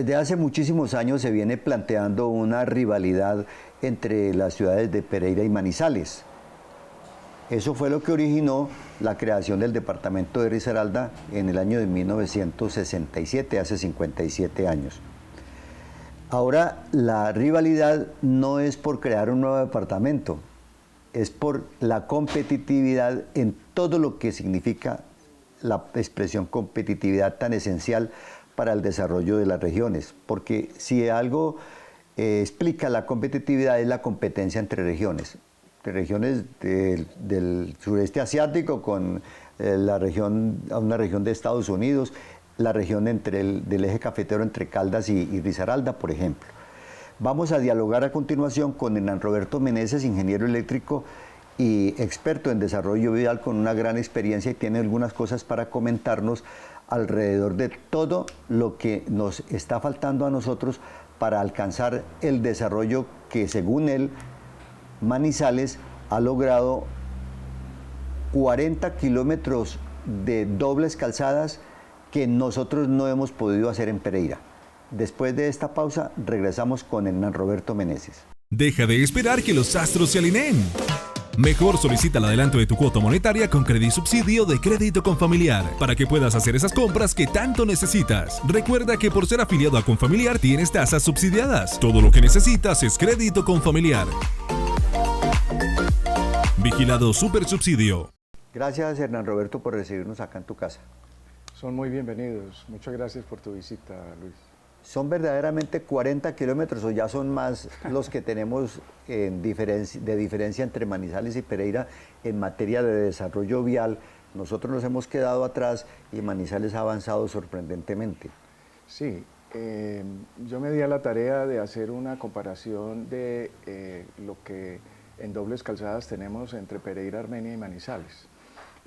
Desde hace muchísimos años se viene planteando una rivalidad entre las ciudades de Pereira y Manizales. Eso fue lo que originó la creación del departamento de Risaralda en el año de 1967, hace 57 años. Ahora, la rivalidad no es por crear un nuevo departamento, es por la competitividad en todo lo que significa la expresión competitividad tan esencial para el desarrollo de las regiones, porque si algo explica la competitividad es la competencia entre regiones del sureste asiático con una región de Estados Unidos, la región del eje cafetero entre Caldas y Risaralda, por ejemplo. Vamos a dialogar a continuación con Hernán Roberto Meneses, ingeniero eléctrico y experto en desarrollo vial con una gran experiencia y tiene algunas cosas para comentarnos alrededor de todo lo que nos está faltando a nosotros para alcanzar el desarrollo que, según él, Manizales ha logrado 40 kilómetros de dobles calzadas que nosotros no hemos podido hacer en Pereira. Después de esta pausa, regresamos con Hernán Roberto Meneses. Deja de esperar que los astros se alineen. Mejor solicita el adelanto de tu cuota monetaria con Credisubsidio de Crédito Confamiliar para que puedas hacer esas compras que tanto necesitas. Recuerda que por ser afiliado a Confamiliar tienes tasas subsidiadas. Todo lo que necesitas es Crédito Confamiliar. Vigilado Supersubsidio. Gracias, Hernán Roberto, por recibirnos acá en tu casa. Son muy bienvenidos. Muchas gracias por tu visita, Luis. ¿Son verdaderamente 40 kilómetros o ya son más los que tenemos de diferencia entre Manizales y Pereira en materia de desarrollo vial? Nosotros nos hemos quedado atrás y Manizales ha avanzado sorprendentemente. Sí, yo me di a la tarea de hacer una comparación de lo que en dobles calzadas tenemos entre Pereira, Armenia y Manizales.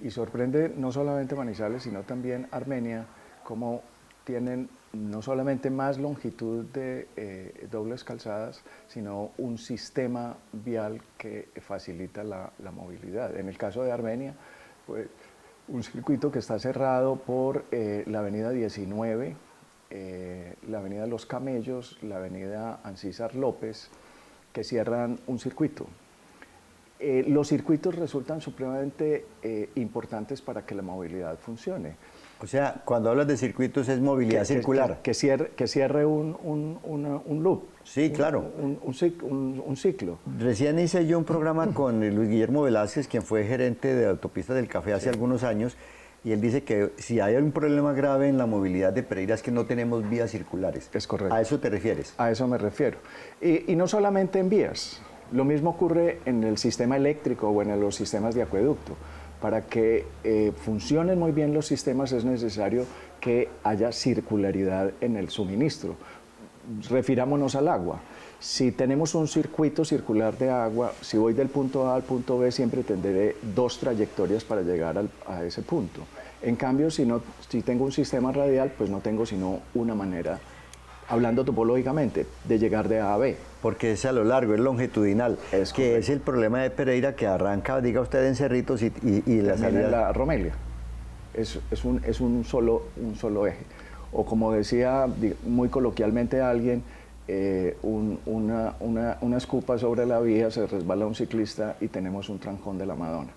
Y sorprende no solamente Manizales, sino también Armenia, como tienen no solamente más longitud de dobles calzadas, sino un sistema vial que facilita la movilidad. En el caso de Armenia, pues, un circuito que está cerrado por la avenida 19, la avenida Los Camellos, la avenida Ancísar López, que cierran un circuito. Los circuitos resultan supremamente importantes para que la movilidad funcione. O sea, cuando hablas de circuitos es movilidad circular. Que cierre un loop. Sí, claro. Un ciclo. Recién hice yo un programa con Luis Guillermo Velázquez, quien fue gerente de Autopistas del Café hace algunos años, y él dice que si hay un problema grave en la movilidad de Pereira es que no tenemos vías circulares. Es correcto. ¿A eso te refieres? A eso me refiero. Y no solamente en vías. Lo mismo ocurre en el sistema eléctrico o en los sistemas de acueducto. Para que funcionen muy bien los sistemas es necesario que haya circularidad en el suministro. Refirámonos al agua. Si tenemos un circuito circular de agua, si voy del punto A al punto B, siempre tendré dos trayectorias para llegar a ese punto. En cambio, si tengo un sistema radial, pues no tengo sino una manera, hablando topológicamente, de llegar de A a B. Porque es a lo largo, es longitudinal, que es el problema de Pereira, que arranca, diga usted, en Cerritos y la salida... en la Romelia. Es un solo eje. O como decía muy coloquialmente alguien, una escupa sobre la vía, se resbala un ciclista y tenemos un trancón de la Madonna.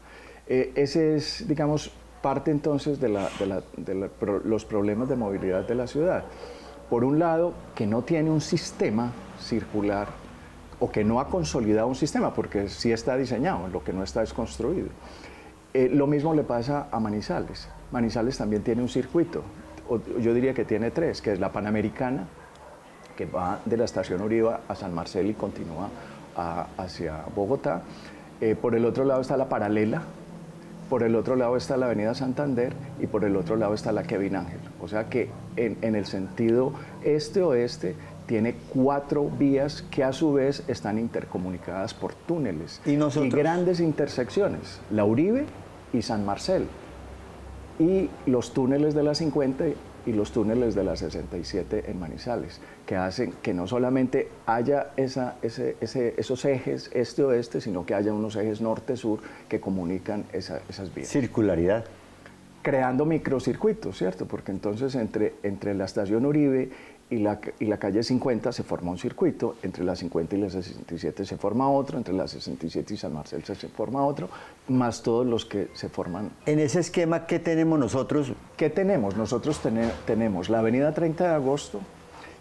Ese es, digamos, parte entonces de los problemas de movilidad de la ciudad. Por un lado, que no tiene un sistema circular o que no ha consolidado un sistema, porque sí está diseñado, lo que no está es construido. Lo mismo le pasa a Manizales. Manizales también tiene un circuito, yo diría que tiene tres, que es la Panamericana, que va de la estación Uriba a San Marcelo y continúa hacia Bogotá. Por el otro lado está la Paralela, por el otro lado está la avenida Santander y por el otro lado está la Kevin Ángel. O sea que en el sentido este-oeste tiene 4 vías que a su vez están intercomunicadas por túneles y grandes intersecciones, la Uribe y San Marcel, y los túneles de la 50 y los túneles de la 67 en Manizales, que hacen que no solamente haya esos ejes este-oeste, sino que haya unos ejes norte-sur que comunican esas vías. Circularidad. Creando microcircuitos, ¿cierto? Porque entonces entre la estación Uribe y la calle 50 se forma un circuito, entre la 50 y la 67 se forma otro, entre la 67 y San Marcel se forma otro, más todos los que se forman. En ese esquema, ¿qué tenemos nosotros? ¿Qué tenemos? Nosotros tenemos la avenida 30 de Agosto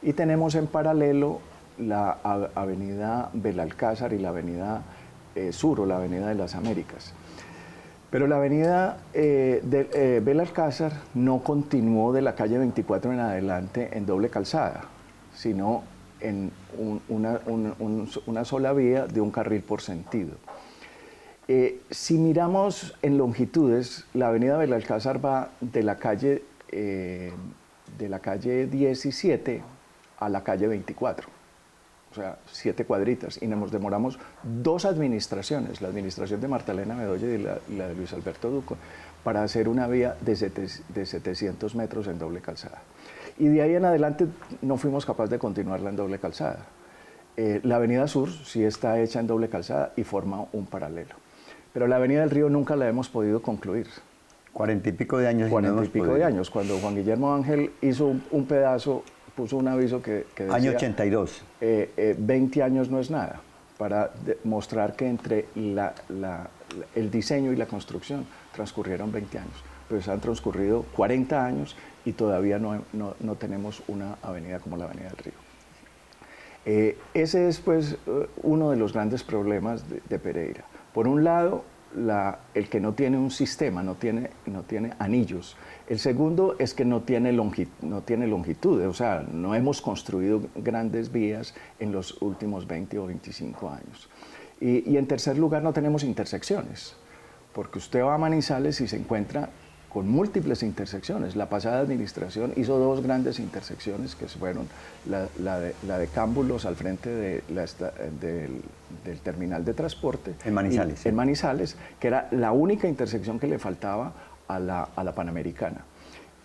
y tenemos en paralelo la avenida Belalcázar y la avenida Sur o la avenida de las Américas. Pero la avenida Belalcázar no continuó de la calle 24 en adelante en doble calzada, sino en una sola vía de un carril por sentido. Si miramos en longitudes, la avenida Belalcázar va de la calle 17 a la calle 24. O sea, 7 cuadritas, y nos demoramos 2 administraciones, la administración de Marta Elena Bedoya y la de Luis Alberto Duco, para hacer una vía de 700 metros en doble calzada. Y de ahí en adelante no fuimos capaces de continuarla en doble calzada. La avenida Sur sí está hecha en doble calzada y forma un paralelo. Pero la avenida del Río nunca la hemos podido concluir. 40 y pico de años. 40 y pico de años, cuando Juan Guillermo Ángel hizo un pedazo, puso un aviso que decía... Año 82. 20 años no es nada, para mostrar que entre el diseño y la construcción transcurrieron 20 años. Pues han transcurrido 40 años y todavía no tenemos una avenida como la Avenida del Río. Ese es pues uno de los grandes problemas de Pereira. Por un lado, el que no tiene un sistema, no tiene anillos. El segundo es que no tiene longitud, o sea, no hemos construido grandes vías en los últimos 20 o 25 años. Y en tercer lugar, no tenemos intersecciones, porque usted va a Manizales y se encuentra con múltiples intersecciones. La pasada administración hizo 2 grandes intersecciones, que fueron la de Cámbulos al frente del terminal de transporte. En Manizales. En Manizales, que era la única intersección que le faltaba a la Panamericana.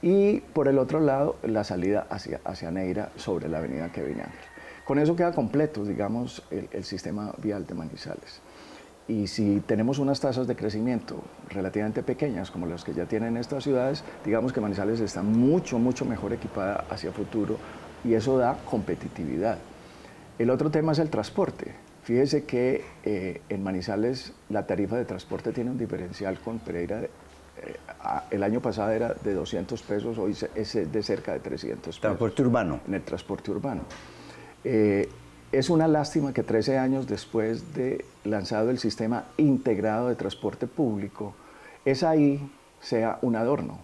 Y por el otro lado, la salida hacia Neira sobre la avenida Kevin Ángel. Con eso queda completo, digamos, el sistema vial de Manizales. Y si tenemos unas tasas de crecimiento relativamente pequeñas, como las que ya tienen estas ciudades, digamos que Manizales está mucho mejor equipada hacia futuro y eso da competitividad. El otro tema es el transporte. Fíjese que en Manizales la tarifa de transporte tiene un diferencial con Pereira. El año pasado era de 200 pesos, hoy es de cerca de 300 pesos. Transporte urbano. En el transporte urbano. Es una lástima que 13 años después de lanzado el sistema integrado de transporte público, esa I sea un adorno,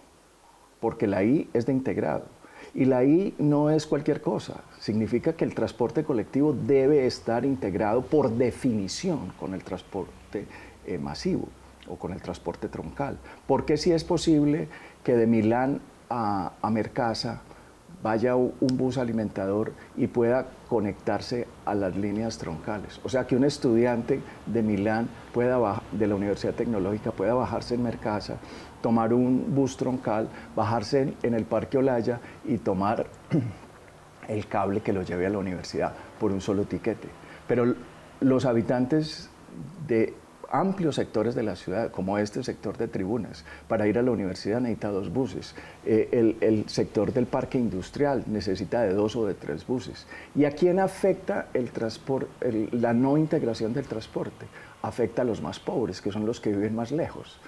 porque la I es de integrado. Y la I no es cualquier cosa, significa que el transporte colectivo debe estar integrado por definición con el transporte masivo o con el transporte troncal. Porque sí es posible que de Milán a Mercasa vaya un bus alimentador y pueda conectarse a las líneas troncales. O sea, que un estudiante de Milán, de la Universidad Tecnológica, pueda bajarse en Mercasa, tomar un bus troncal, bajarse en el Parque Olaya y tomar el cable que lo lleve a la universidad por un solo tiquete. Pero los habitantes de amplios sectores de la ciudad, como este sector de Tribunas, para ir a la universidad necesita 2 buses. El sector del parque industrial necesita de 2 o de 3 buses. ¿Y a quién afecta la no integración del transporte? Afecta a los más pobres, que son los que viven más lejos.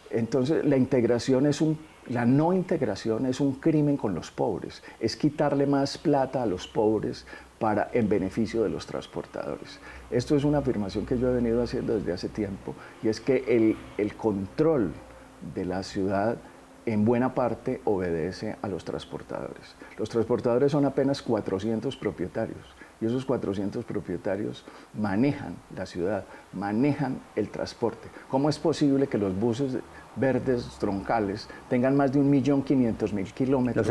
Entonces, la no integración es un crimen con los pobres, es quitarle más plata a los pobres en beneficio de los transportadores. Esto es una afirmación que yo he venido haciendo desde hace tiempo, y es que el control de la ciudad en buena parte obedece a los transportadores. Los transportadores son apenas 400 propietarios, y esos 400 propietarios manejan la ciudad, manejan el transporte. ¿Cómo es posible que los buses verdes troncales tengan más de 1.500.000 kilómetros?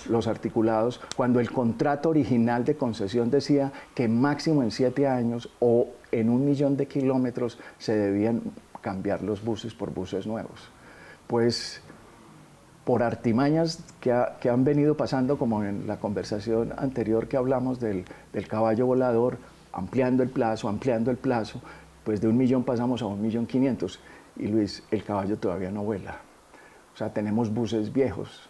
Los articulados, cuando el contrato original de concesión decía que máximo en 7 años o en 1.000.000 de kilómetros se debían cambiar los buses por buses nuevos. Pues por artimañas que han venido pasando, como en la conversación anterior que hablamos del caballo volador, ampliando el plazo, pues de 1.000.000 pasamos a 1.500.000. Y Luis, el caballo todavía no vuela. O sea, tenemos buses viejos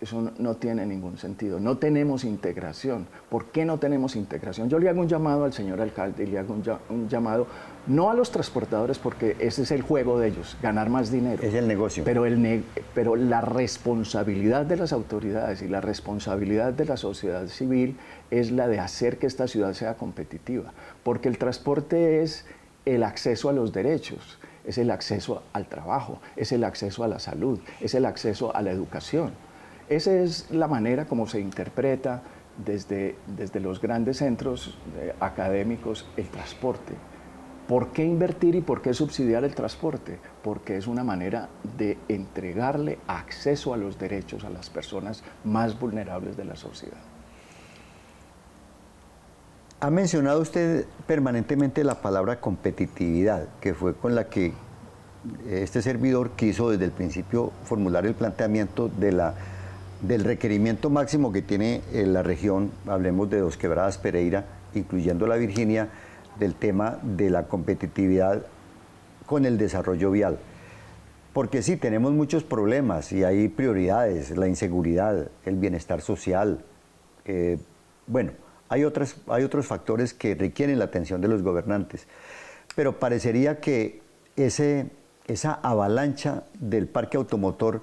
Eso no tiene ningún sentido. No tenemos integración. ¿Por qué no tenemos integración? Yo le hago un llamado al señor alcalde y le hago un llamado no a los transportadores, porque ese es el juego de ellos, ganar más dinero. Es el negocio. Pero la responsabilidad de las autoridades y la responsabilidad de la sociedad civil es la de hacer que esta ciudad sea competitiva. Porque el transporte es el acceso a los derechos, es el acceso al trabajo, es el acceso a la salud, es el acceso a la educación. Esa es la manera como se interpreta desde los grandes centros académicos el transporte. ¿Por qué invertir y por qué subsidiar el transporte? Porque es una manera de entregarle acceso a los derechos a las personas más vulnerables de la sociedad. Ha mencionado usted permanentemente la palabra competitividad, que fue con la que este servidor quiso desde el principio formular el planteamiento del requerimiento máximo que tiene la región, hablemos de Dos Quebradas, Pereira, incluyendo la Virginia, del tema de la competitividad con el desarrollo vial. Porque sí, tenemos muchos problemas y hay prioridades, la inseguridad, el bienestar social. Bueno, hay otros factores que requieren la atención de los gobernantes, pero parecería que esa avalancha del parque automotor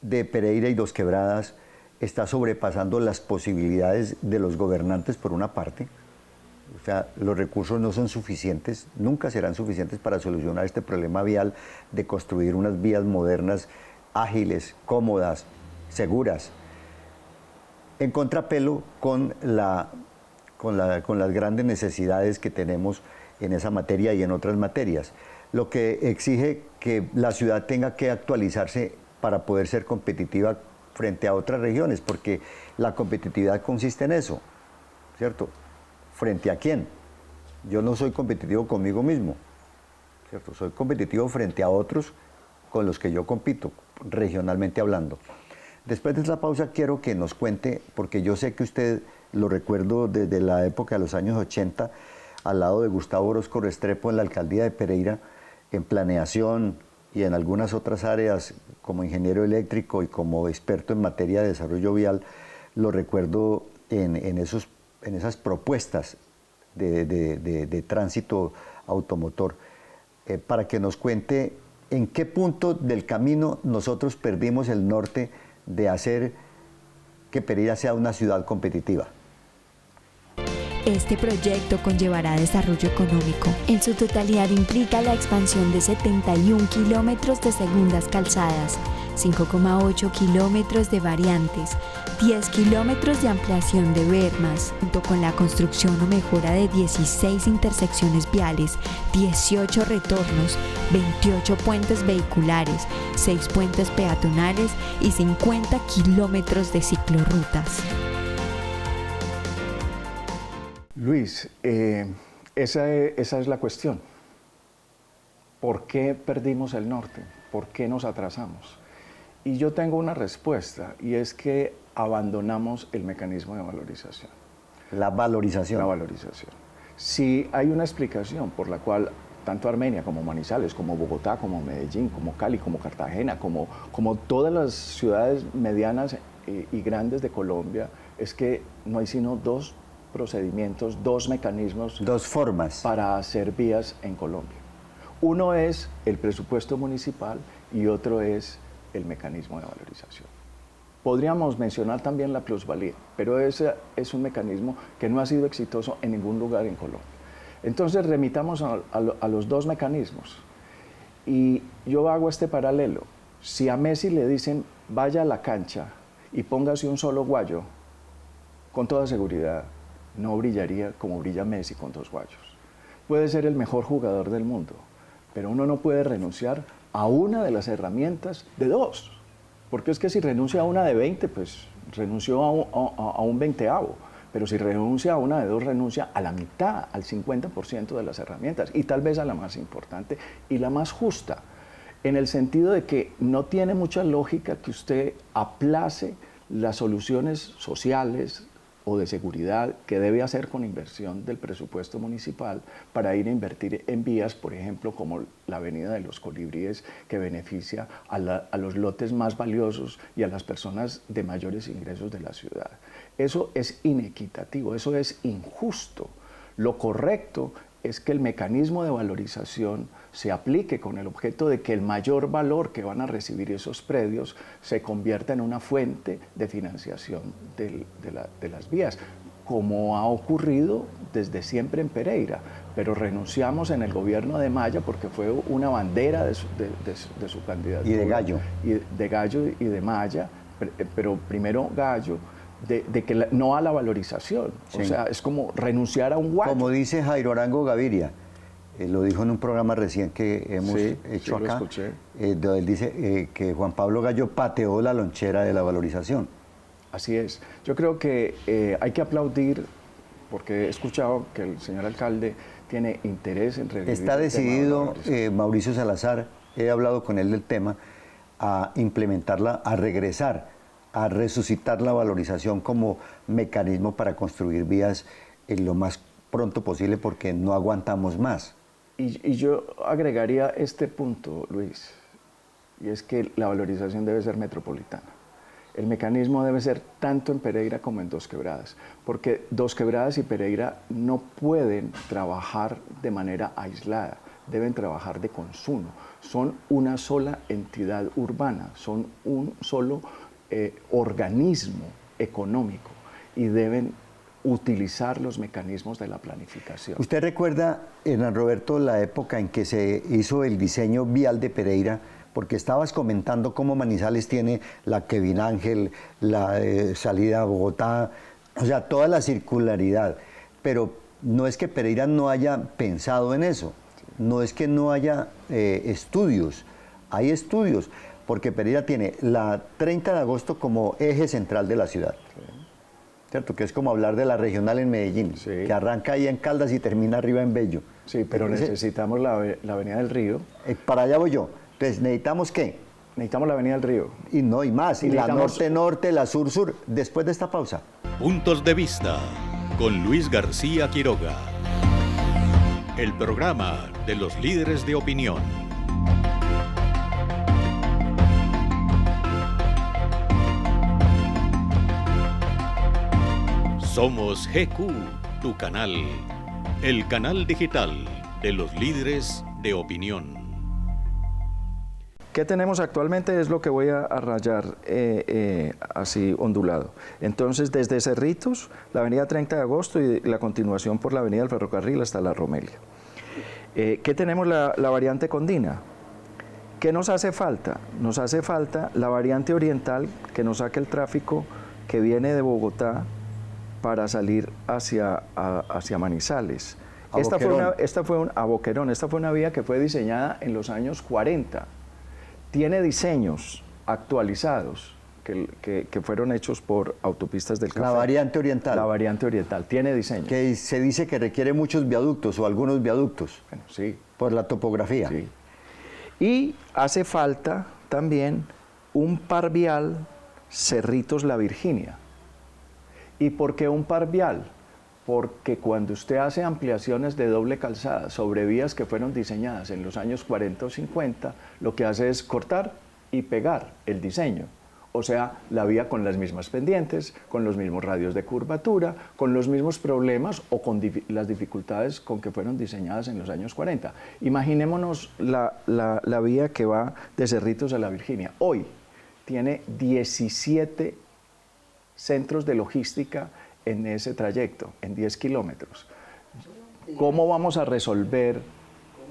de Pereira y Dos Quebradas está sobrepasando las posibilidades de los gobernantes por una parte. O sea, los recursos no son suficientes, nunca serán suficientes para solucionar este problema vial de construir unas vías modernas, ágiles, cómodas, seguras, en contrapelo con las grandes necesidades que tenemos en esa materia y en otras materias, lo que exige que la ciudad tenga que actualizarse para poder ser competitiva frente a otras regiones, porque la competitividad consiste en eso, ¿cierto? ¿Frente a quién? Yo no soy competitivo conmigo mismo, ¿cierto? Soy competitivo frente a otros con los que yo compito, regionalmente hablando. Después de esta pausa quiero que nos cuente, porque yo sé que usted, lo recuerdo desde la época de los años 80, al lado de Gustavo Orozco Restrepo en la alcaldía de Pereira, en planeación y en algunas otras áreas como ingeniero eléctrico y como experto en materia de desarrollo vial, lo recuerdo en esas propuestas de tránsito automotor, para que nos cuente en qué punto del camino nosotros perdimos el norte de hacer que Pereira sea una ciudad competitiva. Este proyecto conllevará desarrollo económico. En su totalidad implica la expansión de 71 kilómetros de segundas calzadas, 5,8 kilómetros de variantes, 10 kilómetros de ampliación de bermas, junto con la construcción o mejora de 16 intersecciones viales, 18 retornos, 28 puentes vehiculares, 6 puentes peatonales y 50 kilómetros de ciclorrutas. Luis, esa es la cuestión. ¿Por qué perdimos el norte? ¿Por qué nos atrasamos? Y yo tengo una respuesta, y es que abandonamos el mecanismo de valorización. La valorización. La valorización. Si hay una explicación por la cual tanto Armenia como Manizales, como Bogotá, como Medellín, como Cali, como Cartagena, como todas las ciudades medianas y grandes de Colombia, es que no hay sino dos procedimientos, dos mecanismos, dos formas para hacer vías en Colombia. Uno es el presupuesto municipal y otro es el mecanismo de valorización. Podríamos mencionar también la plusvalía, pero ese es un mecanismo que no ha sido exitoso en ningún lugar en Colombia. Entonces remitamos a los dos mecanismos. Y yo hago este paralelo. Si a Messi le dicen vaya a la cancha y póngase un solo guayo, con toda seguridad no brillaría como brilla Messi con 2 guayos. Puede ser el mejor jugador del mundo, pero uno no puede renunciar a una de las herramientas de 2. Porque es que si renuncia a una de 20, pues renunció a un 20avo. Pero si renuncia a una de 2, renuncia a la mitad, al 50% de las herramientas, y tal vez a la más importante y la más justa, en el sentido de que no tiene mucha lógica que usted aplace las soluciones sociales, o de seguridad que debe hacer con inversión del presupuesto municipal para ir a invertir en vías, por ejemplo, como la Avenida de los Colibríes, que beneficia a los lotes más valiosos y a las personas de mayores ingresos de la ciudad. Eso es inequitativo, eso es injusto. Lo correcto es que el mecanismo de valorización se aplique con el objeto de que el mayor valor que van a recibir esos predios se convierta en una fuente de financiación de las vías, como ha ocurrido desde siempre en Pereira, pero renunciamos en el gobierno de Maya porque fue una bandera de su candidatura. Y de Gallo. De Gallo y de Maya, pero primero Gallo, de que no a la valorización. Sí. O sea, es como renunciar a un guacho. Como dice Jairo Arango Gaviria, lo dijo en un programa recién que hemos hecho acá, donde él dice que Juan Pablo Gallo pateó la lonchera de la valorización. Así es. Yo creo que hay que aplaudir, porque he escuchado que el señor alcalde tiene interés en revivir. Está decidido, Mauricio Salazar, he hablado con él del tema, a implementarla, a regresar, a resucitar la valorización como mecanismo para construir vías lo más pronto posible porque no aguantamos más. Y yo agregaría este punto, Luis, y es que la valorización debe ser metropolitana. El mecanismo debe ser tanto en Pereira como en Dos Quebradas, porque Dos Quebradas y Pereira no pueden trabajar de manera aislada, deben trabajar de consumo. Son una sola entidad urbana, son un solo organismo económico y deben utilizar los mecanismos de la planificación. ¿Usted recuerda, Hernán Roberto, la época en que se hizo el diseño vial de Pereira? Porque estabas comentando cómo Manizales tiene la Kevin Ángel, la salida a Bogotá, o sea, toda la circularidad. Pero no es que Pereira no haya pensado en eso, no es que no haya estudios, hay estudios, porque Pereira tiene la 30 de agosto como eje central de la ciudad. ¿Cierto? Que es como hablar de la regional en Medellín, que arranca ahí en Caldas y termina arriba en Bello. Sí, pero necesitamos la Avenida del Río. Para allá voy yo. Entonces, ¿necesitamos qué? Necesitamos la Avenida del Río. Y no, y más. Y la norte-norte, la sur-sur. Después de esta pausa. Puntos de vista con Luis García Quiroga. El programa de los líderes de opinión. Somos GQ, tu canal, el canal digital de los líderes de opinión. ¿Qué tenemos actualmente? Es lo que voy a rayar así ondulado. Entonces, desde Cerritos, la avenida 30 de agosto y la continuación por la avenida del Ferrocarril hasta la Romelia. ¿Qué tenemos? La variante Condina. ¿Qué nos hace falta? Nos hace falta la variante oriental que nos saque el tráfico que viene de Bogotá para salir hacia Manizales. Esta fue una vía que fue diseñada en los años 40. Tiene diseños actualizados que fueron hechos por Autopistas del Café. La variante oriental. La variante oriental, tiene diseño. Que se dice que requiere muchos viaductos o algunos viaductos. Bueno, sí. Por la topografía. Sí. Y hace falta también un par vial Cerritos-La Virginia. ¿Y por qué un par vial? Porque cuando usted hace ampliaciones de doble calzada sobre vías que fueron diseñadas en los años 40 o 50, lo que hace es cortar y pegar el diseño. O sea, la vía con las mismas pendientes, con los mismos radios de curvatura, con los mismos problemas o con las dificultades con que fueron diseñadas en los años 40. Imaginémonos la vía que va de Cerritos a La Virginia. Hoy tiene 17 centros de logística en ese trayecto, en 10 kilómetros. ¿Cómo vamos a resolver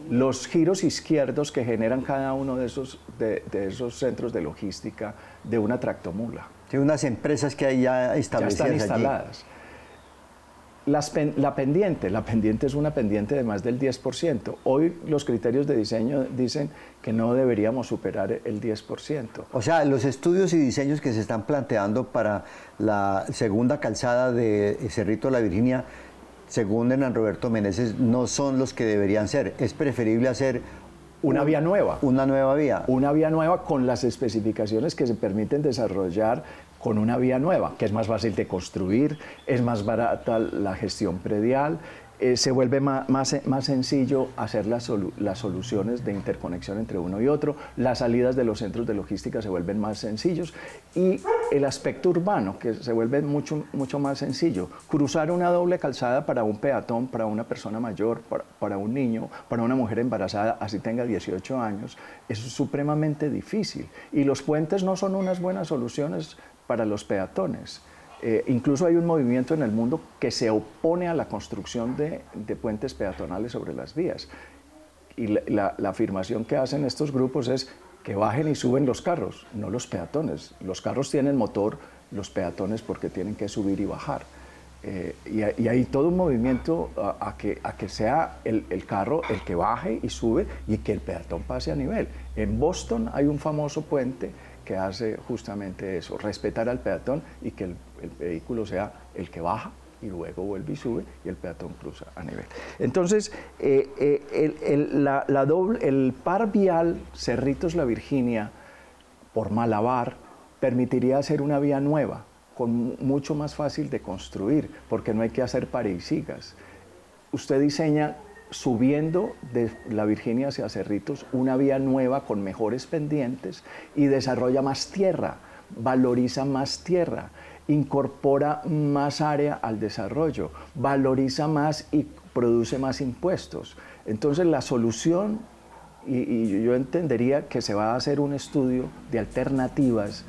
los giros izquierdos que generan cada uno de esos centros de logística de una tractomula? Sí, unas empresas que hay ya establecidas ya están instaladas. Allí. La pendiente es una pendiente de más del 10%. Hoy los criterios de diseño dicen que no deberíamos superar el 10%. O sea, los estudios y diseños que se están planteando para la segunda calzada de Cerrito de la Virginia, según Hernán Roberto Meneses, no son los que deberían ser. Es preferible hacer una vía nueva. Una nueva vía. Una vía nueva con las especificaciones que se permiten desarrollar con una vía nueva, que es más fácil de construir, es más barata la gestión predial, se vuelve más sencillo hacer las soluciones de interconexión entre uno y otro, las salidas de los centros de logística se vuelven más sencillos y el aspecto urbano, que se vuelve mucho más sencillo. Cruzar una doble calzada para un peatón, para una persona mayor, para un niño, para una mujer embarazada, así tenga 18 años, es supremamente difícil. Y los puentes no son unas buenas soluciones para los peatones. Incluso hay un movimiento en el mundo que se opone a la construcción de puentes peatonales sobre las vías. Y la afirmación que hacen estos grupos es que bajen y suben los carros, no los peatones. Los carros tienen motor, los peatones porque tienen que subir y bajar. Y hay todo un movimiento a que sea el carro el que baje y sube y que el peatón pase a nivel. En Boston hay un famoso puente que hace justamente eso, respetar al peatón y que el vehículo sea el que baja y luego vuelve y sube y el peatón cruza a nivel. Entonces, el par vial Cerritos-La Virginia por Malabar permitiría hacer una vía nueva, mucho más fácil de construir, porque no hay que hacer pareisigas. Usted diseña subiendo de La Virginia hacia Cerritos una vía nueva con mejores pendientes y desarrolla más tierra, valoriza más tierra, incorpora más área al desarrollo, valoriza más y produce más impuestos. Entonces la solución, y yo entendería que se va a hacer un estudio de alternativas,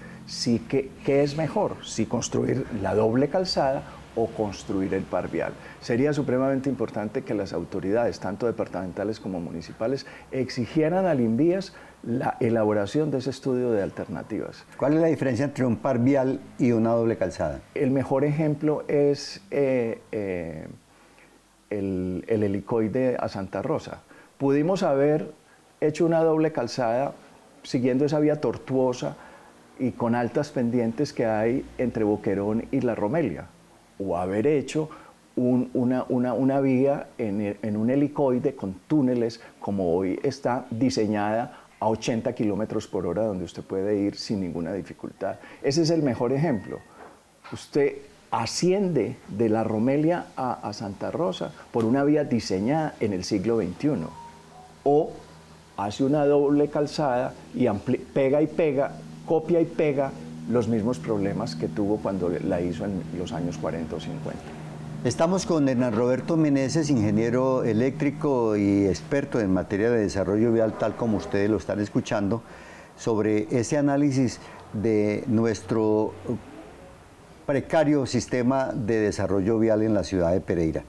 ¿qué es mejor? Si construir la doble calzada o construir el par vial. Sería supremamente importante que las autoridades, tanto departamentales como municipales, exigieran al INVÍAS la elaboración de ese estudio de alternativas. ¿Cuál es la diferencia entre un par vial y una doble calzada? El mejor ejemplo es el helicoide a Santa Rosa. Pudimos haber hecho una doble calzada siguiendo esa vía tortuosa y con altas pendientes que hay entre Boquerón y La Romelia, o haber hecho una vía en un helicoide con túneles como hoy está diseñada a 80 kilómetros por hora, donde usted puede ir sin ninguna dificultad. Ese es el mejor ejemplo. Usted asciende de La Romelia a Santa Rosa por una vía diseñada en el siglo XXI, o hace una doble calzada y pega y pega, copia y pega los mismos problemas que tuvo cuando la hizo en los años 40 o 50. Estamos con Hernán Roberto Meneses, ingeniero eléctrico y experto en materia de desarrollo vial, tal como ustedes lo están escuchando, sobre ese análisis de nuestro precario sistema de desarrollo vial en la ciudad de Pereira.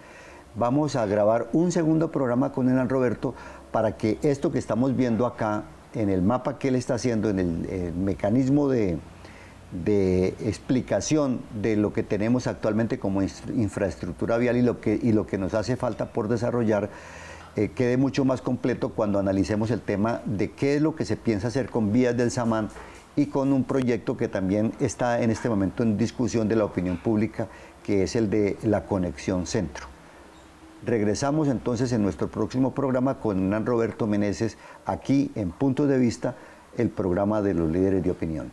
Vamos a grabar un segundo programa con Hernán Roberto para que esto que estamos viendo acá, en el mapa que él está haciendo, en el mecanismo de explicación de lo que tenemos actualmente como infraestructura vial y lo que nos hace falta por desarrollar, quede mucho más completo cuando analicemos el tema de qué es lo que se piensa hacer con vías del Samán y con un proyecto que también está en este momento en discusión de la opinión pública, que es el de la conexión centro. Regresamos entonces en nuestro próximo programa con Hernán Roberto Meneses, aquí en Puntos de Vista, el programa de los líderes de opinión.